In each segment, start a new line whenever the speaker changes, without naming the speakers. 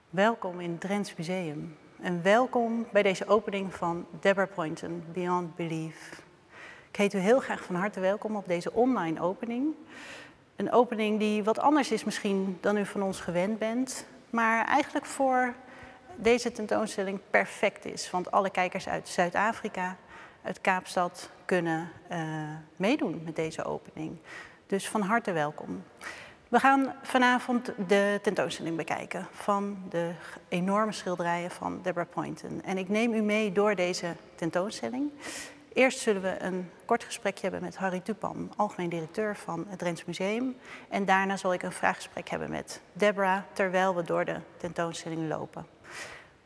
Welkom in het Drents Museum en welkom bij deze opening van Deborah Poynton, Beyond Belief. Ik heet u heel graag van harte welkom op deze online opening. Een opening die wat anders is misschien dan u van ons gewend bent, maar eigenlijk voor deze tentoonstelling perfect is. Want alle kijkers uit Zuid-Afrika, uit Kaapstad, kunnen meedoen met deze opening. Dus van harte welkom. We gaan vanavond de tentoonstelling bekijken van de enorme schilderijen van Deborah Poynton. En ik neem u mee door deze tentoonstelling. Eerst zullen we een kort gesprekje hebben met Harry Tupan, algemeen directeur van het Drents Museum. En daarna zal ik een vraaggesprek hebben met Deborah, terwijl we door de tentoonstelling lopen.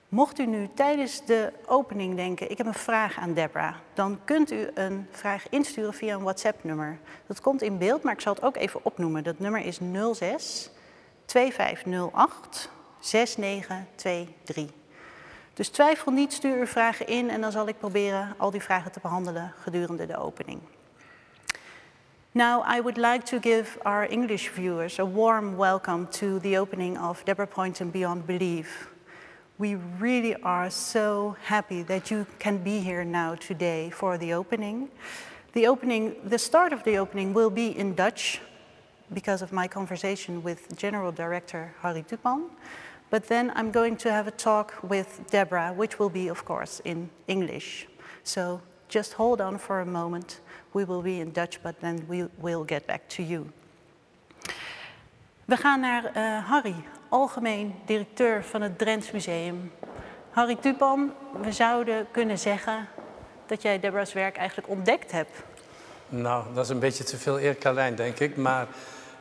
Mocht u nu tijdens de opening denken, ik heb een vraag aan Deborah, dan kunt u een vraag insturen via een WhatsApp-nummer. Dat komt in beeld, maar ik zal het ook even opnoemen. Dat nummer is 06 2508 6923. Dus twijfel niet, stuur uw vragen in en dan zal ik proberen al die vragen te behandelen gedurende de opening. Now I would like to give our English viewers a warm welcome to the opening of Deborah Poynton Beyond Belief. We really are so happy that you can be here now today for the opening. The start of the opening will be in Dutch because of my conversation with General Director Harry Tupan. But then I'm going to have a talk with Deborah, which will be, of course, in English. So just hold on for a moment. We will be in Dutch, but then we will get back to you. We gaan naar Harry, algemeen directeur van het Drents Museum. Harry Tupan, we zouden kunnen zeggen dat jij Deborah's werk eigenlijk ontdekt hebt.
Nou, dat is een beetje te veel eer, Karlijn, denk ik. Maar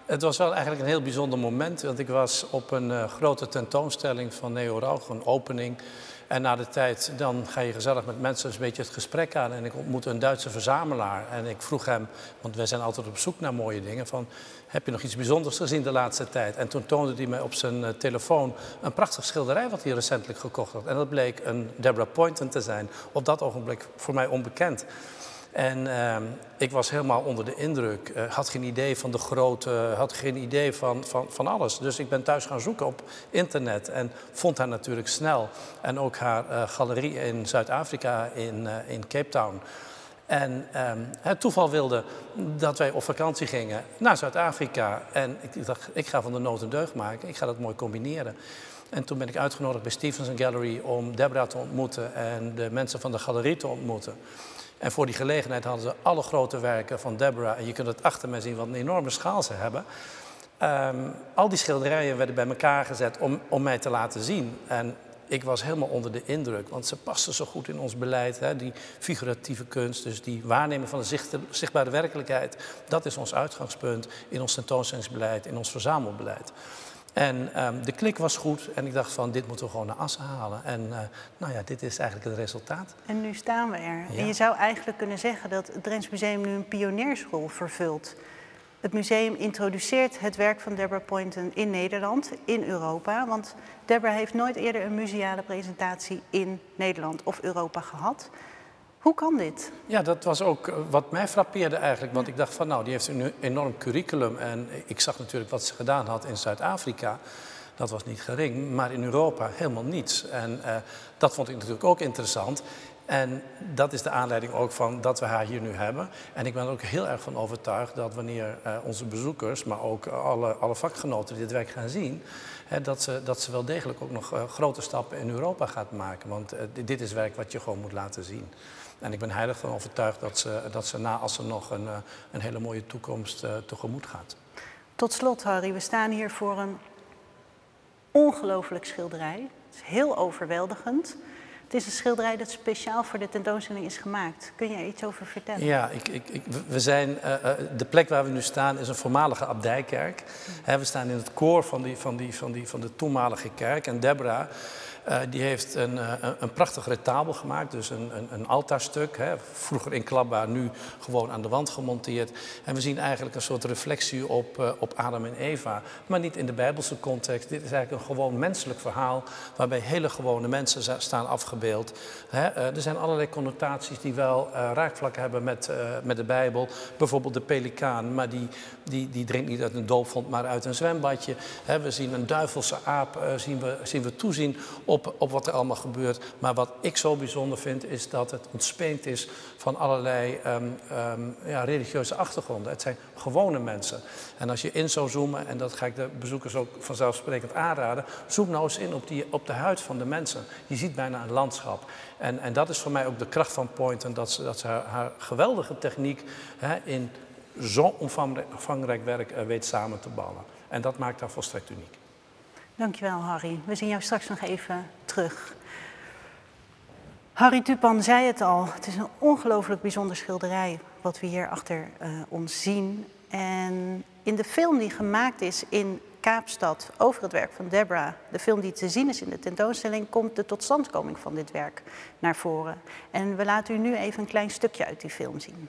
het was wel eigenlijk een heel bijzonder moment. Want ik was op een grote tentoonstelling van Neo Rauch, een opening. En na de tijd, dan ga je gezellig met mensen een beetje het gesprek aan. En ik ontmoette een Duitse verzamelaar. En ik vroeg hem, want wij zijn altijd op zoek naar mooie dingen, van heb je nog iets bijzonders gezien de laatste tijd? En toen toonde hij mij op zijn telefoon een prachtig schilderij wat hij recentelijk gekocht had. En dat bleek een Deborah Poynton te zijn. Op dat ogenblik voor mij onbekend. En ik was helemaal onder de indruk, had geen idee van de grootte, had geen idee van alles. Dus ik ben thuis gaan zoeken op internet en vond haar natuurlijk snel. En ook haar galerie in Zuid-Afrika, in Cape Town. En het toeval wilde dat wij op vakantie gingen naar Zuid-Afrika. En ik dacht, ik ga van de nood een deugd maken, ik ga dat mooi combineren. En toen ben ik uitgenodigd bij Stephenson Gallery om Deborah te ontmoeten en de mensen van de galerie te ontmoeten. En voor die gelegenheid hadden ze alle grote werken van Deborah. En je kunt het achter mij zien wat een enorme schaal ze hebben. Al die schilderijen werden bij elkaar gezet om mij te laten zien. En ik was helemaal onder de indruk. Want ze pasten zo goed in ons beleid. Hè? Die figuratieve kunst, dus die waarneming van de zichtbare werkelijkheid. Dat is ons uitgangspunt in ons tentoonstellingsbeleid, in ons verzamelbeleid. En de klik was goed en ik dacht van dit moeten we gewoon naar Assen halen. En nou ja, dit is eigenlijk het resultaat.
En nu staan we er.
Ja.
En je zou eigenlijk kunnen zeggen dat het Drents Museum nu een pioniersrol vervult. Het museum introduceert het werk van Deborah Poynton in Nederland, in Europa. Want Deborah heeft nooit eerder een museale presentatie in Nederland of Europa gehad. Hoe kan dit?
Ja, dat was ook wat mij frappeerde eigenlijk. Want ik dacht van nou, die heeft een enorm curriculum. En ik zag natuurlijk wat ze gedaan had in Zuid-Afrika. Dat was niet gering, maar in Europa helemaal niets. En dat vond ik natuurlijk ook interessant. En dat is de aanleiding ook van dat we haar hier nu hebben. En ik ben er ook heel erg van overtuigd dat wanneer onze bezoekers, maar ook alle vakgenoten die dit werk gaan zien, dat ze wel degelijk ook nog grote stappen in Europa gaat maken. Want dit is werk wat je gewoon moet laten zien. En ik ben heilig van overtuigd dat ze na Assen nog een hele mooie toekomst tegemoet gaat.
Tot slot, Harry, we staan hier voor een ongelooflijk schilderij. Het is heel overweldigend. Het is een schilderij dat speciaal voor de tentoonstelling is gemaakt. Kun je er iets over vertellen?
Ja, de plek waar we nu staan is een voormalige Abdijkerk. We staan in het koor van de toenmalige kerk. En Deborah Die heeft een prachtig retabel gemaakt, dus een altaarstuk. Hè, vroeger inklapbaar, nu gewoon aan de wand gemonteerd. En we zien eigenlijk een soort reflectie op Adam en Eva. Maar niet in de Bijbelse context. Dit is eigenlijk een gewoon menselijk verhaal waarbij hele gewone mensen staan afgebeeld. Er zijn allerlei connotaties die wel raakvlakken hebben met de Bijbel. Bijvoorbeeld de pelikaan, maar die drinkt niet uit een doopvont, maar uit een zwembadje. We zien een duivelse aap, zien we toezien op wat er allemaal gebeurt. Maar wat ik zo bijzonder vind, is dat het ontspeend is van allerlei religieuze achtergronden. Het zijn gewone mensen. En als je in zou zoomen, en dat ga ik de bezoekers ook vanzelfsprekend aanraden, zoek nou eens in op de huid van de mensen. Je ziet bijna een landschap. En dat is voor mij ook de kracht van Poynton, dat ze haar geweldige techniek in zo'n omvangrijk werk weet samen te ballen. En dat maakt haar volstrekt uniek.
Dankjewel, Harry. We zien jou straks nog even terug. Harry Tupan zei het al, het is een ongelooflijk bijzonder schilderij wat we hier achter ons zien. En in de film die gemaakt is in Kaapstad over het werk van Deborah, de film die te zien is in de tentoonstelling, komt de totstandkoming van dit werk naar voren. En we laten u nu even een klein stukje uit die film zien.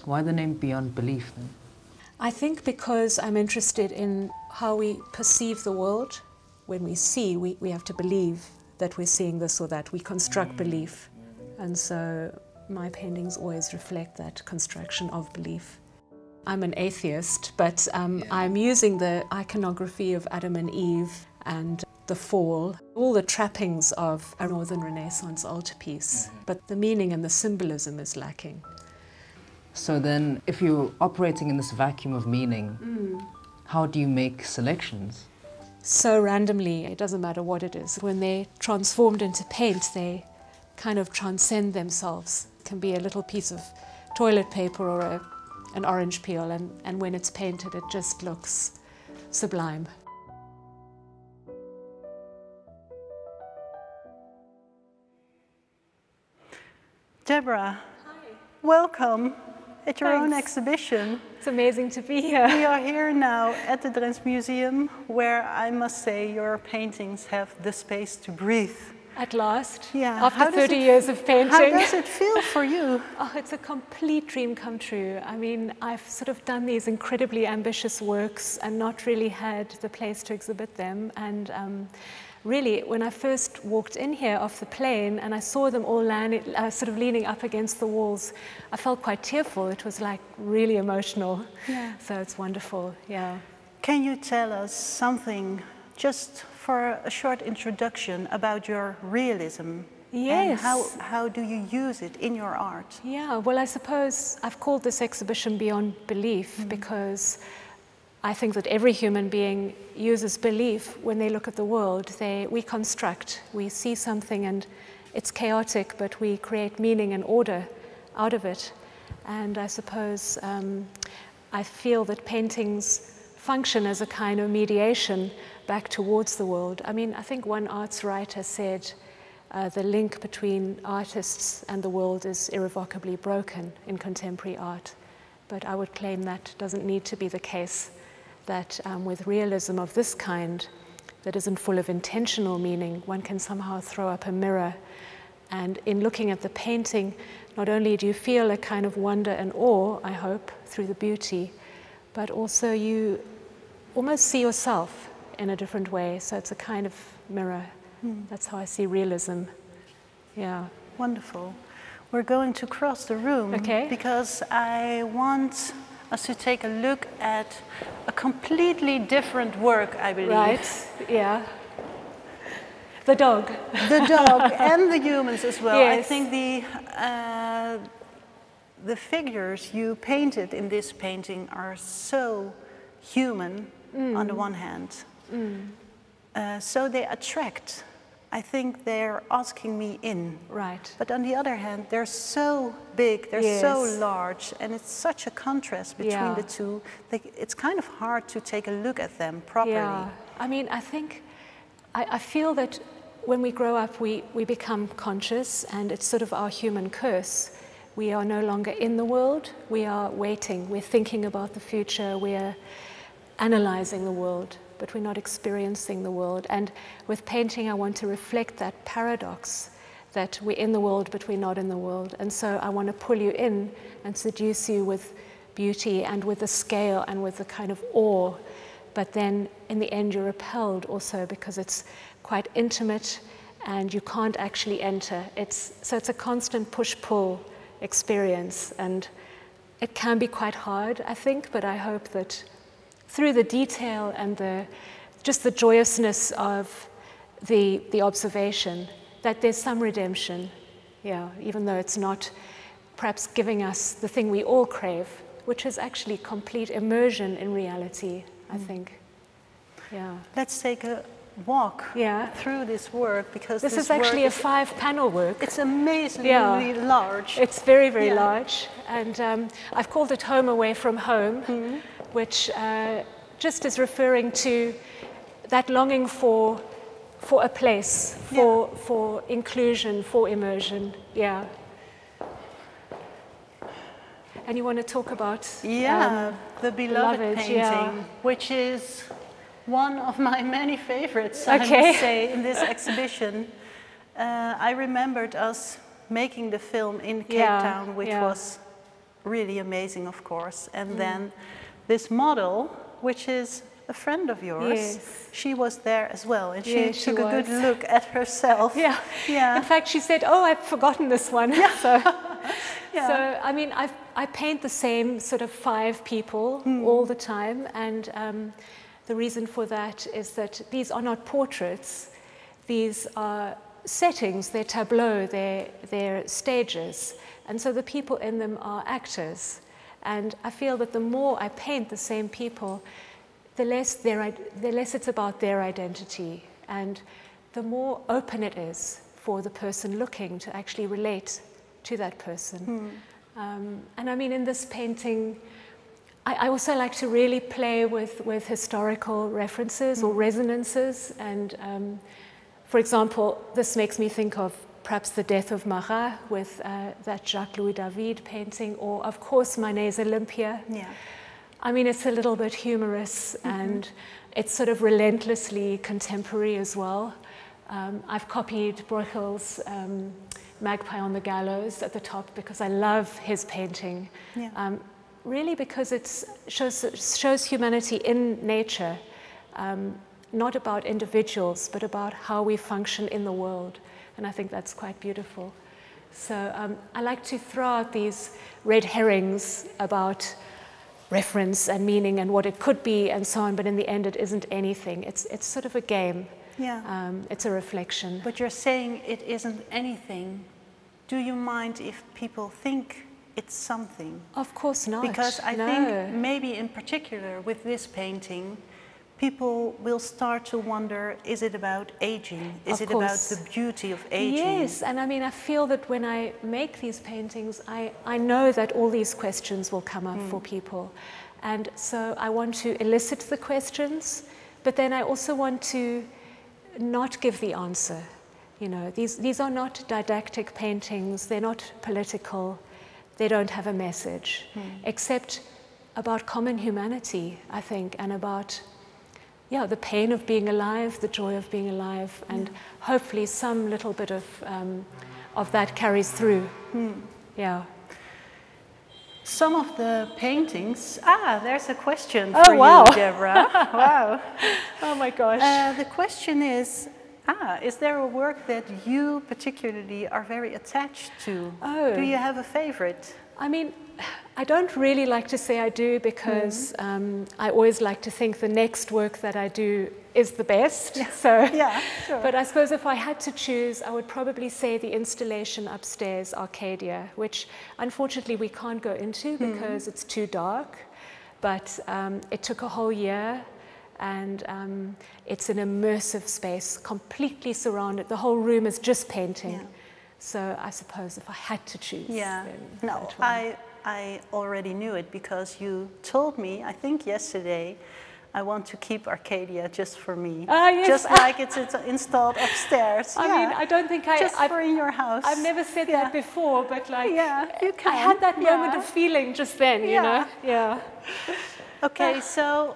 Why the name Beyond Belief then?
I think because I'm interested in how we perceive the world. When we see, we have to believe that we're seeing this or that. We construct belief. And so my paintings always reflect that construction of belief. I'm an atheist, but I'm using the iconography of Adam and Eve and the fall, all the trappings of a Northern Renaissance altarpiece, but the meaning and the symbolism is lacking.
So then, if you're operating in this vacuum of meaning, how do you make selections?
So randomly, it doesn't matter what it is. When they're transformed into paint, they kind of transcend themselves. It can be a little piece of toilet paper or an orange peel, and when it's painted, it just looks sublime.
Deborah,
Hi.
welcome at your own
Thanks.
exhibition.
It's amazing to be here.
We are here now at the Drents Museum, where I must say your paintings have the space to breathe.
At last,
Yeah.
after 30 years of painting.
How does it feel for you?
Oh, it's a complete dream come true. I mean, I've sort of done these incredibly ambitious works and not really had the place to exhibit them. And really, when I first walked in here off the plane and I saw them all sort of leaning up against the walls, I felt quite tearful. It was like really emotional.
Yeah.
So it's wonderful, yeah.
Can you tell us something, just for a short introduction, about your realism?
Yes.
And how do you use it in your art?
Yeah, well, I suppose I've called this exhibition Beyond Belief because I think that every human being uses belief when they look at the world. We construct, we see something and it's chaotic, but we create meaning and order out of it. And I suppose I feel that paintings function as a kind of mediation back towards the world. I mean, I think one arts writer said the link between artists and the world is irrevocably broken in contemporary art. But I would claim that doesn't need to be the case, that with realism of this kind, that isn't full of intentional meaning, one can somehow throw up a mirror. And in looking at the painting, not only do you feel a kind of wonder and awe, I hope, through the beauty, but also you almost see yourself in a different way. So it's a kind of mirror. That's how I see realism. Yeah.
Wonderful. We're going to cross the room,
Okay.
because I want us to take a look at a completely different work, I believe.
Right, yeah. The dog.
The dog and the humans as well. I
Yes.
think the figures you painted in this painting are so human on the one hand. So they attract. I think they're asking me in.
Right.
But on the other hand, they're so big, they're so
Yes.
large, and it's such a contrast between
Yeah.
the two. It's kind of hard to take a look at them properly.
Yeah. I mean, I think, I feel that when we grow up, we become conscious, and it's sort of our human curse. We are no longer in the world, we are waiting, we're thinking about the future, we're analyzing the world. but we're not experiencing the world. And with painting, I want to reflect that paradox, that we're in the world, but we're not in the world. And so I want to pull you in and seduce you with beauty and with the scale and with the kind of awe. But then in the end, you're repelled also because it's quite intimate and you can't actually enter. So it's a constant push-pull experience, and it can be quite hard, I think, but I hope that through the detail and just the joyousness of the observation, that there's some redemption, yeah, even though it's not perhaps giving us the thing we all crave, which is actually complete immersion in reality, I think. Yeah.
Let's take a walk through this work, because
this is actually a 5-panel work.
It's amazingly large.
It's very, very large. And I've called it Home Away from Home, which just is referring to that longing for a place, for inclusion, for immersion. Yeah. And you want to talk about
the beloved painting, which is one of my many favorites, I must say, in this exhibition. I remembered us making the film in Cape Town, which was really amazing, of course. And then this model, which is a friend of yours, she was there as well, and she took a good look at herself. Yeah.
In fact, she said, "Oh, I've forgotten this one." So, I mean, I paint the same sort of 5 people all the time, and the reason for that is that these are not portraits. These are settings, they're tableaux, they're stages. And so the people in them are actors. And I feel that the more I paint the same people, the less it's about their identity. And the more open it is for the person looking to actually relate to that person. And I mean, in this painting, I also like to really play with historical references or resonances. And for example, this makes me think of perhaps The Death of Marat with that Jacques-Louis David painting, or of course Manet's Olympia. I mean, it's a little bit humorous and it's sort of relentlessly contemporary as well. I've copied Bruegel's Magpie on the Gallows at the top because I love his painting. Really because it shows humanity in nature, not about individuals, but about how we function in the world. And I think that's quite beautiful. So I like to throw out these red herrings about reference and meaning and what it could be and so on, but in the end it isn't anything. It's sort of a game. It's a reflection.
But you're saying it isn't anything. Do you mind if people think it's something?
Of course not.
Because I think maybe in particular with this painting, people will start to wonder, is it about aging? Is it about the beauty of aging?
Yes, and I mean, I feel that when I make these paintings, I know that all these questions will come up for people. And so I want to elicit the questions, but then I also want to not give the answer. You know, these are not didactic paintings, they're not political. They don't have a message, except about common humanity, I think, and about, the pain of being alive, the joy of being alive, and hopefully some little bit of that carries through.
Some of the paintings, there's a question for you, Deborah. Wow.
Oh my gosh.
The question is there a work that you particularly are very attached to? Do you have a favorite?
I mean, I don't really like to say I do because I always like to think the next work that I do is the best. So,
sure.
But I suppose if I had to choose, I would probably say the installation upstairs, Arcadia, which unfortunately we can't go into because it's too dark. But it took a whole year. And it's an immersive space, completely surrounded. The whole room is just painting. So I suppose if I had to choose.
No, I already knew it because you told me, I think yesterday, I want to keep Arcadia just for me.
Yes.
Just like it's installed upstairs.
I mean, I don't think
just for in your house.
I've never said that before, but like,
you can.
I had that moment of feeling just then, you know?
Okay, so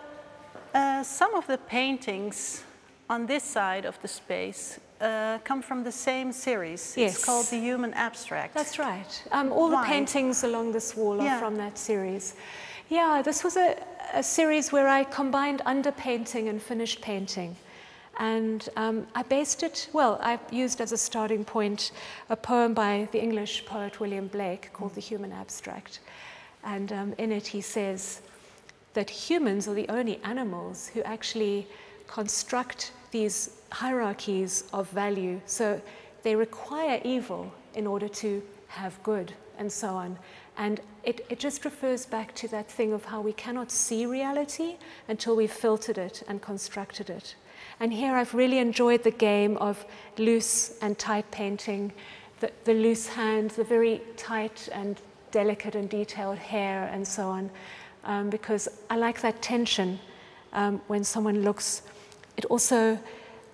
Some of the paintings on this side of the space come from the same series.
Yes.
It's called the Human Abstract.
That's right. All the paintings along this wall are from that series. Yeah, this was a series where I combined underpainting and finished painting. And I based it, well, I used as a starting point a poem by the English poet William Blake called The Human Abstract. And in it he says that humans are the only animals who actually construct these hierarchies of value. So they require evil in order to have good and so on. And it just refers back to that thing of how we cannot see reality until we've filtered it and constructed it. And here I've really enjoyed the game of loose and tight painting, the loose hands, the very tight and delicate and detailed hair and so on, because I like that tension when someone looks. It also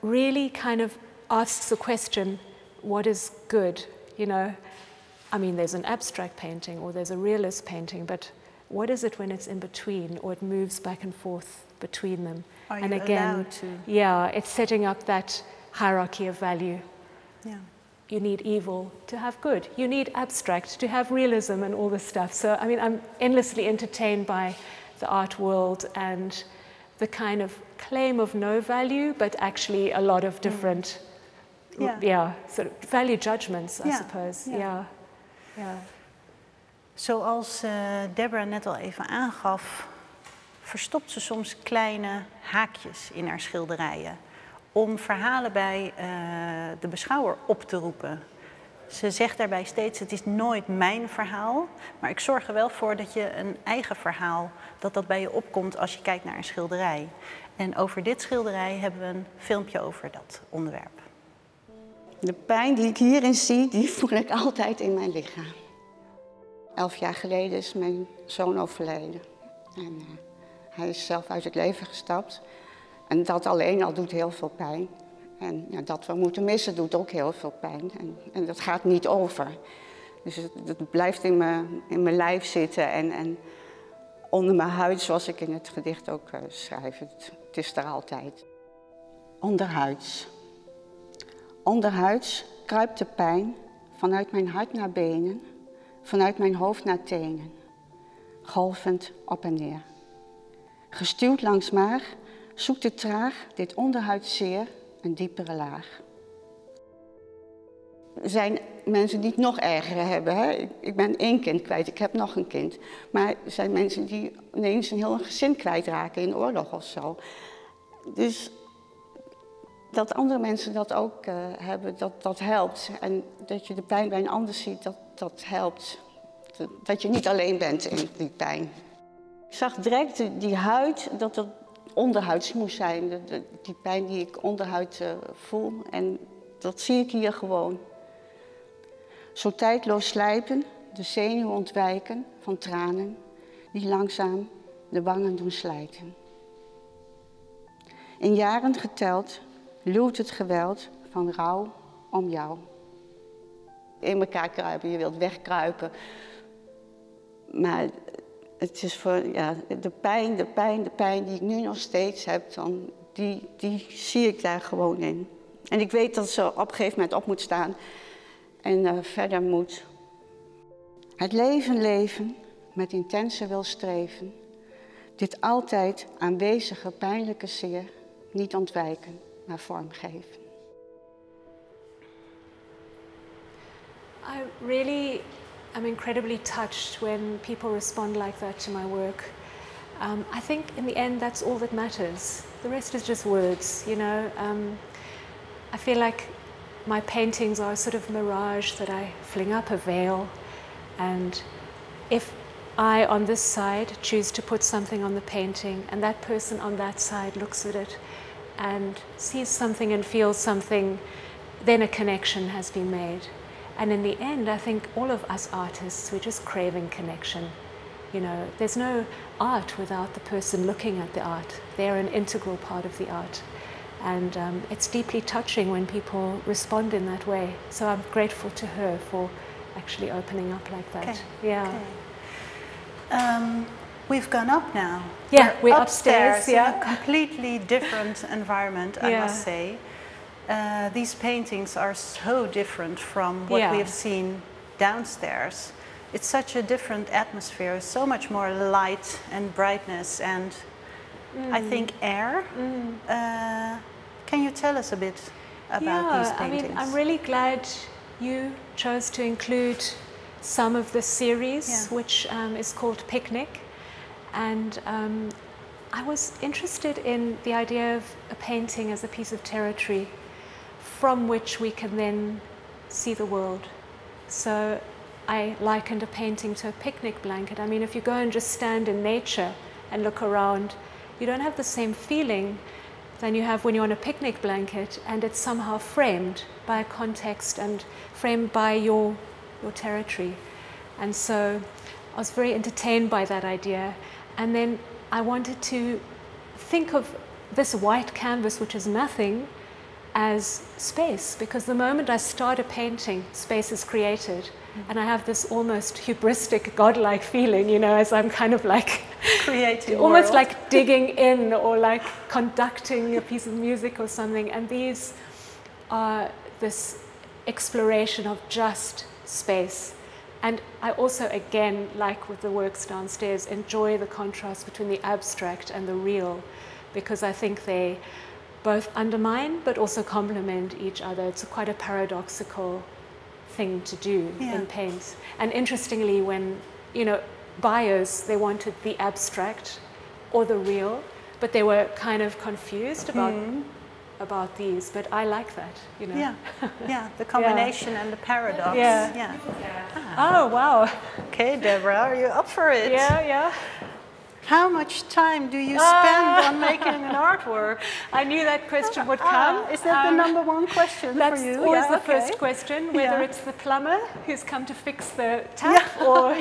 really kind of asks the question, what is good, you know? I mean, there's an abstract painting or there's a realist painting, but what is it when it's in between or it moves back and forth between them?
Are
and
you
again,
allowed to?
Yeah, it's setting up that hierarchy of value.
Yeah.
You need evil to have good. You need abstract to have realism and all this stuff. So, I mean, I'm endlessly entertained by the art world and the kind of claim of no value, but actually a lot of different, sort of value judgments, I suppose. Yeah.
Zoals Deborah net al even aangaf, verstopt ze soms kleine haakjes in haar schilderijen om verhalen bij de beschouwer op te roepen. Ze zegt daarbij steeds, het is nooit mijn verhaal, maar ik zorg er wel voor dat je een eigen verhaal, dat bij je opkomt als je kijkt naar een schilderij. En over dit schilderij hebben we een filmpje over dat onderwerp.
De pijn die ik hierin zie, die voel ik altijd in mijn lichaam. 11 jaar geleden is mijn zoon overleden. En hij is zelf uit het leven gestapt. En dat alleen al doet heel veel pijn. En ja, dat we moeten missen doet ook heel veel pijn. En dat gaat niet over. Dus het blijft in mijn lijf zitten en onder mijn huid, zoals ik in het gedicht ook schrijf. Het is er altijd. Onderhuids. Onderhuids kruipt de pijn vanuit mijn hart naar benen, vanuit mijn hoofd naar tenen, golvend op en neer. Gestuwd langs maag zoekt het traag dit onderhuidszeer een diepere laag. Er zijn mensen die het nog erger hebben. Hè? Ik ben 1 kind kwijt, ik heb nog een kind. Maar er zijn mensen die ineens een heel gezin kwijtraken in oorlog of zo. Dus dat andere mensen dat ook hebben, dat helpt. En dat je de pijn bij een ander ziet, dat helpt. Dat je niet alleen bent in die pijn. Ik zag direct die huid, dat het onderhuids moest zijn. Die pijn die ik onderhuid voel. En dat zie ik hier gewoon. Zo tijdloos slijpen, de zenuwen ontwijken van tranen die langzaam de wangen doen slijten. In jaren geteld luwt het geweld van rouw om jou. In elkaar kruipen, je wilt wegkruipen. Maar het is voor de pijn die ik nu nog steeds heb, die zie ik daar gewoon in. En ik weet dat ze op een gegeven moment op moet staan en verder moet. Het leven met intense wil streven. Dit altijd aanwezige pijnlijke zeer niet ontwijken, maar vormgeven.
I'm incredibly touched when people respond like that to my work. I think in the end that's all that matters. The rest is just words, you know. I feel like my paintings are a sort of mirage that I fling up a veil, and if I on this side choose to put something on the painting and that person on that side looks at it and sees something and feels something, then a connection has been made. And in the end, I think all of us artists, we're just craving connection. You know, there's no art without the person looking at the art. They're an integral part of the art. And it's deeply touching when people respond in that way. So I'm grateful to her for actually opening up like that.
Okay.
Yeah.
Okay. We've gone up now.
Yeah, we're upstairs,
in a completely different environment, I
Yeah.
must say. These paintings are so different from what
Yeah.
we have seen downstairs. It's such a different atmosphere, so much more light and brightness and I think air. Can you tell us a bit about these paintings?
I mean, I'm really glad you chose to include some of the series, which is called Picnic. And I was interested in the idea of a painting as a piece of territory from which we can then see the world. So I likened a painting to a picnic blanket. I mean, if you go and just stand in nature and look around, you don't have the same feeling than you have when you're on a picnic blanket, and it's somehow framed by a context and framed by your territory. And so I was very entertained by that idea. And then I wanted to think of this white canvas, which is nothing, as space, because the moment I start a painting, space is created. And I have this almost hubristic, godlike feeling, you know, as I'm kind of like
creating
almost
world.
like digging in or like conducting a piece of music or something. And these are this exploration of just space. And I also, again, like with the works downstairs, enjoy the contrast between the abstract and the real, because I think they both undermine but also complement each other. It's quite a paradoxical thing to do in paint. And interestingly, when, you know, buyers, they wanted the abstract or the real, but they were kind of confused about these. But I like that, you know.
Yeah, yeah, the combination and the paradox.
Yeah. Oh, wow.
Okay, Deborah, are you up for it?
Yeah.
How much time do you spend on making an artwork?
I knew that question would come.
Is that the number one question
That's
for you?
always the first question, whether it's the plumber who's come to fix the tap or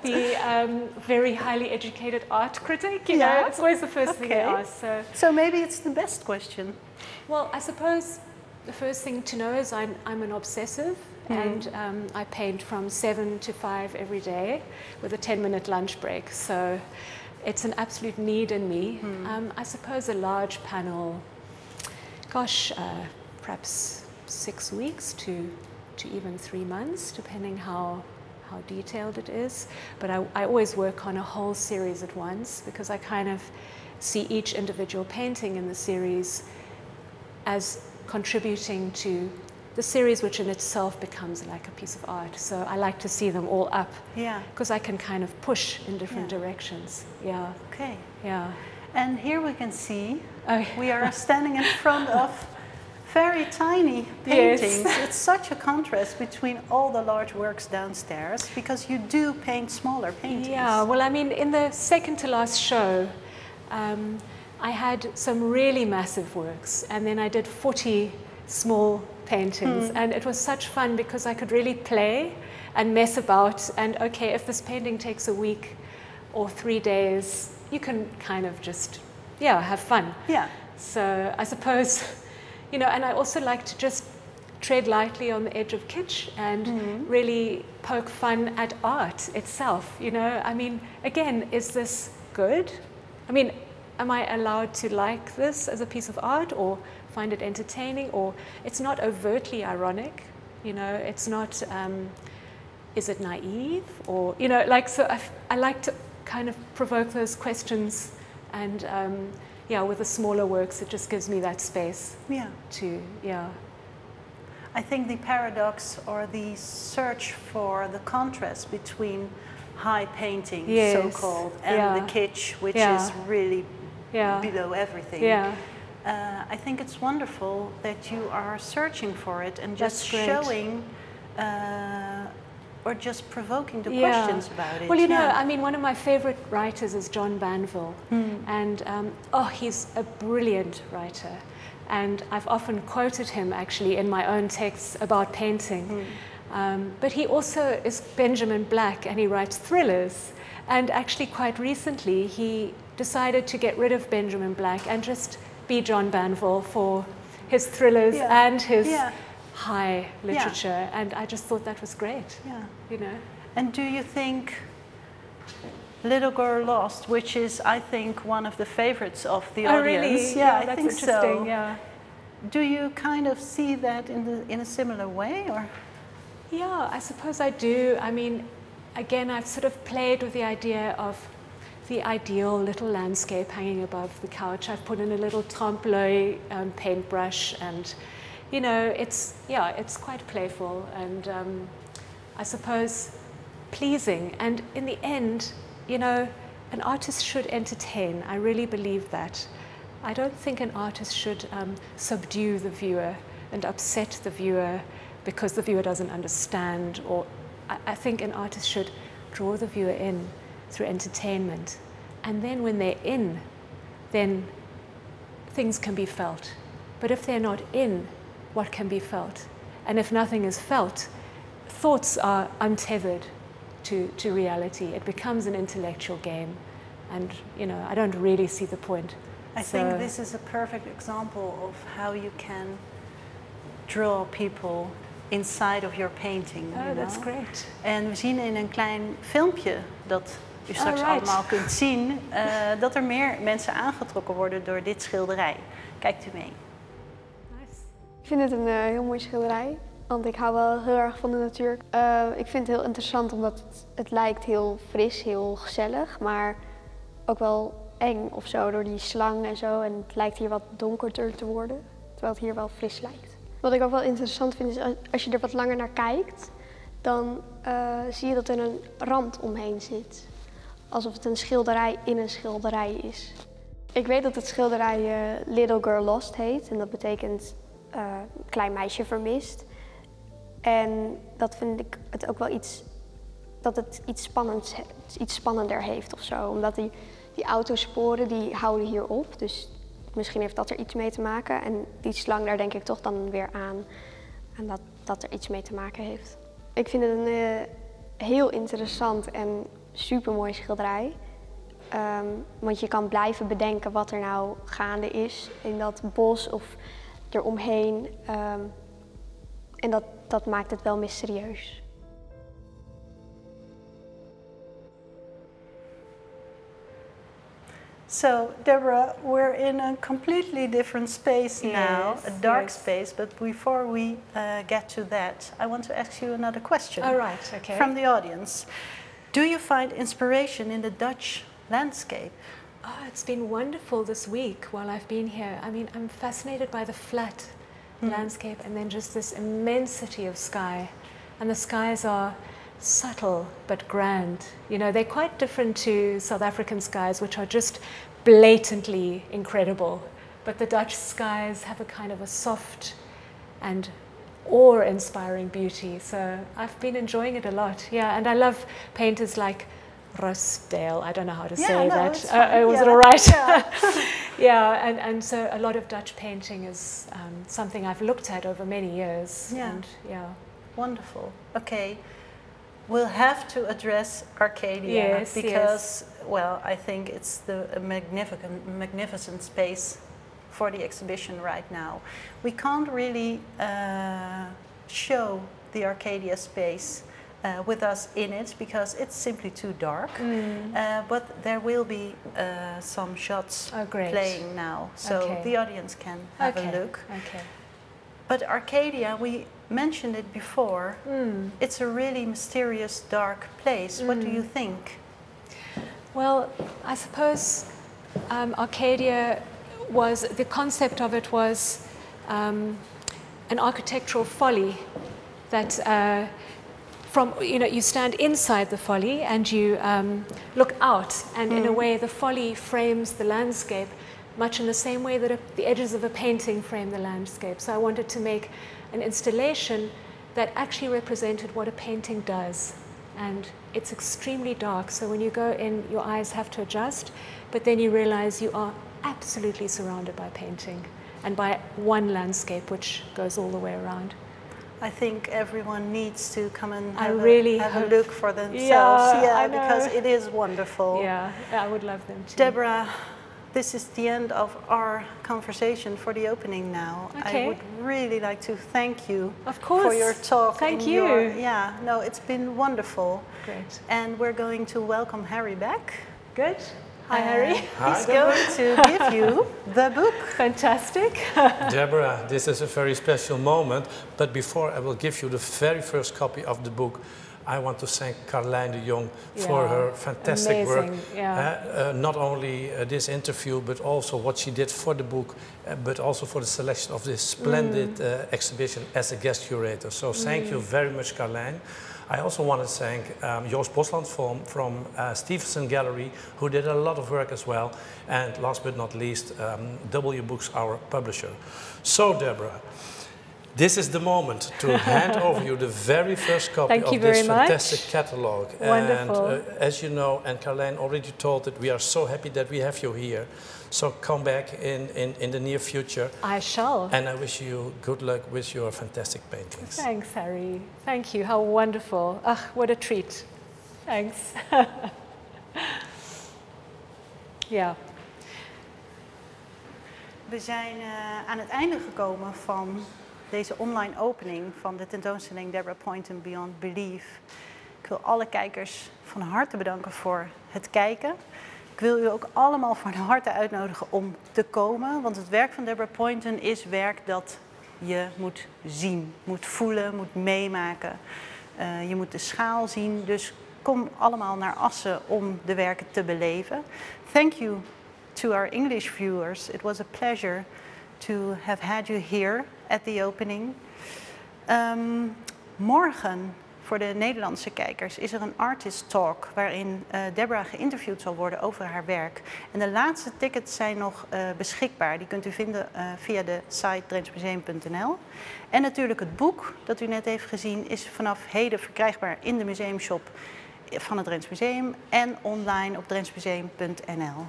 the very highly educated art critic. You know, it's always the first thing they ask.
So maybe it's the best question.
Well, I suppose the first thing to know is I'm an obsessive. And I paint from 7 to 5 every day with a 10-minute lunch break. So it's an absolute need in me. I suppose a large panel, gosh, perhaps 6 weeks to even 3 months, depending how detailed it is. But I always work on a whole series at once, because I kind of see each individual painting in the series as contributing to the series, which in itself becomes like a piece of art. So I like to see them all up, because I can kind of push in different directions. Yeah.
Okay.
Yeah.
And here we can see we are standing in front of very tiny paintings. It's such a contrast between all the large works downstairs, because you do paint smaller paintings.
Yeah. Well, I mean, in the second to last show, I had some really massive works, and then I did 40 small paintings, and it was such fun because I could really play and mess about, and okay, if this painting takes a week or 3 days, you can kind of just have fun. So I suppose, you know, and I also like to just tread lightly on the edge of kitsch and really poke fun at art itself, you know. I mean, again, is this good? I mean, am I allowed to like this as a piece of art, or find it entertaining, or it's not overtly ironic, you know, it's not, is it naive, or, you know, like, so I like to kind of provoke those questions, and with the smaller works, it just gives me that space to,
I think the paradox, or the search for the contrast between high painting, so-called, and the kitsch, which is really below everything. I think it's wonderful that you are searching for it and just showing or just provoking the questions about it.
Well, you know, I mean, one of my favorite writers is John Banville, and he's a brilliant writer, and I've often quoted him actually in my own texts about painting. But he also is Benjamin Black, and he writes thrillers, and actually quite recently he decided to get rid of Benjamin Black and just be John Banville for his thrillers and his high literature, and I just thought that was great. You know.
And do you think Little Girl Lost, which is, I think, one of the favorites of the
Oh,
audience.
really?
Yeah, I
that's
think
interesting.
so.
Yeah.
Do you kind of see that in a similar way, or?
Yeah, I suppose I do. I mean, again, I've sort of played with the idea of the ideal little landscape hanging above the couch. I've put in a little trompe-l'oeil paintbrush, and you know, it's quite playful and I suppose pleasing. And in the end, you know, an artist should entertain. I really believe that. I don't think an artist should subdue the viewer and upset the viewer because the viewer doesn't understand. Or I think an artist should draw the viewer in through entertainment. And then when they're in, then things can be felt. But if they're not in, what can be felt? And if nothing is felt, thoughts are untethered to reality. It becomes an intellectual game. And, you know, I don't really see the point.
I think this is a perfect example of how you can draw people inside of your painting.
Oh,
you know?
that's great.
En we zien in een klein filmpje dat u straks allemaal kunt zien, dat er meer mensen aangetrokken worden door dit schilderij. Kijkt u mee.
Nice.
Ik vind het een heel mooi schilderij, want ik hou wel heel erg van de natuur. Ik vind het heel interessant omdat het lijkt heel fris, heel gezellig, maar ook wel eng of zo door die slang en zo. En het lijkt hier wat donkerder te worden, terwijl het hier wel fris lijkt. Wat ik ook wel interessant vind is als je er wat langer naar kijkt, dan zie je dat er een rand omheen zit. Alsof het een schilderij in een schilderij is. Ik weet dat het schilderij Little Girl Lost heet en dat betekent klein meisje vermist. En dat vind ik het ook wel dat het iets spannender heeft of zo. Omdat die autosporen die houden hier op, dus misschien heeft dat er iets mee te maken. En die slang daar denk ik toch dan weer aan. En dat er iets mee te maken heeft. Ik vind het een heel interessant en supermooi schilderij. Want je kan blijven bedenken wat er nou gaande is in dat bos of eromheen. En dat maakt het wel mysterieus.
So, Deborah, we're in a completely different space now, a dark space, but before we get to that, I want to ask you another question.
All right, okay.
From the audience. Do you find inspiration in the Dutch landscape?
Oh, it's been wonderful this week while I've been here. I mean, I'm fascinated by the flat landscape and then just this immensity of sky. And the skies are subtle but grand. You know, they're quite different to South African skies, which are just blatantly incredible. But the Dutch skies have a kind of a soft and awe-inspiring beauty. So I've been enjoying it a lot. Yeah, and I love painters like Rossdale. I don't know how to say that. Was it all right?
Yeah,
yeah, and so a lot of Dutch painting is something I've looked at over many years.
Yeah.
And, yeah.
Wonderful. Okay. We'll have to address Arcadia because, well, I think it's a magnificent space for the exhibition right now. We can't really show the Arcadia space with us in it because it's simply too dark. But there will be some shots playing now, so the audience can have a look.
Okay.
But Arcadia, we mentioned it before, it's a really mysterious, dark place. What do you think?
Well, I suppose Arcadia the concept of it was an architectural folly that you stand inside the folly and you look out, and in a way the folly frames the landscape much in the same way that the edges of a painting frame the landscape. So I wanted to make an installation that actually represented what a painting does. And it's extremely dark, so when you go in, your eyes have to adjust, but then you realize you are absolutely surrounded by painting and by one landscape which goes all the way around.
I think everyone needs to come and
have
a look for themselves. Yeah, because it is wonderful.
Yeah, I would love them to.
Deborah, this is the end of our conversation for the opening now.
Okay.
I would really like to thank you
Of course.
for your talk.
Thank
and
you.
It's been wonderful.
Great.
And we're going to welcome Harry back.
Good. Hi, Harry.
He's going to give you the book.
Fantastic.
Deborah, this is a very special moment, but before I will give you the very first copy of the book, I want to thank Karlijn de Jong for her fantastic work. Not only this interview, but also what she did for the book, but also for the selection of this splendid exhibition as a guest curator. So thank you very much, Karlijn. I also want to thank Joost Bosland from Stevenson Gallery, who did a lot of work as well. And last but not least, W Books, our publisher. So, Deborah, this is the moment to hand over you the very first copy of this fantastic catalogue.
Wonderful.
And as you know, and Karlijn already told it, we are so happy that we have you here. So come back in the near future.
I shall.
And I wish you good luck with your fantastic paintings.
Thanks, Harry. Thank you. How wonderful. Ugh, what a treat. Thanks. Ja.
We zijn aan het einde gekomen van deze online opening van de tentoonstelling Deborah Poynton Beyond Belief. Ik wil alle kijkers van harte bedanken voor het kijken. Ik wil u ook allemaal van harte uitnodigen om te komen, want het werk van Deborah Poynton is werk dat je moet zien, moet voelen, moet meemaken. Je moet de schaal zien, dus kom allemaal naar Assen om de werken te beleven. Thank you to our English viewers. It was a pleasure to have had you here at the opening. Morgen, voor de Nederlandse kijkers, is er een artist talk waarin Deborah geïnterviewd zal worden over haar werk. En de laatste tickets zijn nog beschikbaar. Die kunt u vinden via de site drentsmuseum.nl. En natuurlijk het boek dat u net heeft gezien is vanaf heden verkrijgbaar in de museumshop van het Drents Museum en online op drentsmuseum.nl.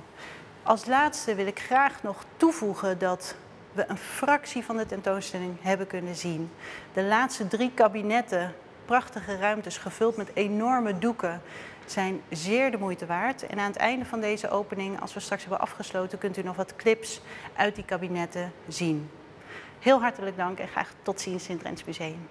Als laatste wil ik graag nog toevoegen dat we een fractie van de tentoonstelling hebben kunnen zien. De laatste 3 kabinetten, prachtige ruimtes gevuld met enorme doeken, zijn zeer de moeite waard. En aan het einde van deze opening, als we straks hebben afgesloten, kunt u nog wat clips uit die kabinetten zien. Heel hartelijk dank en graag tot ziens in het Drents Museum.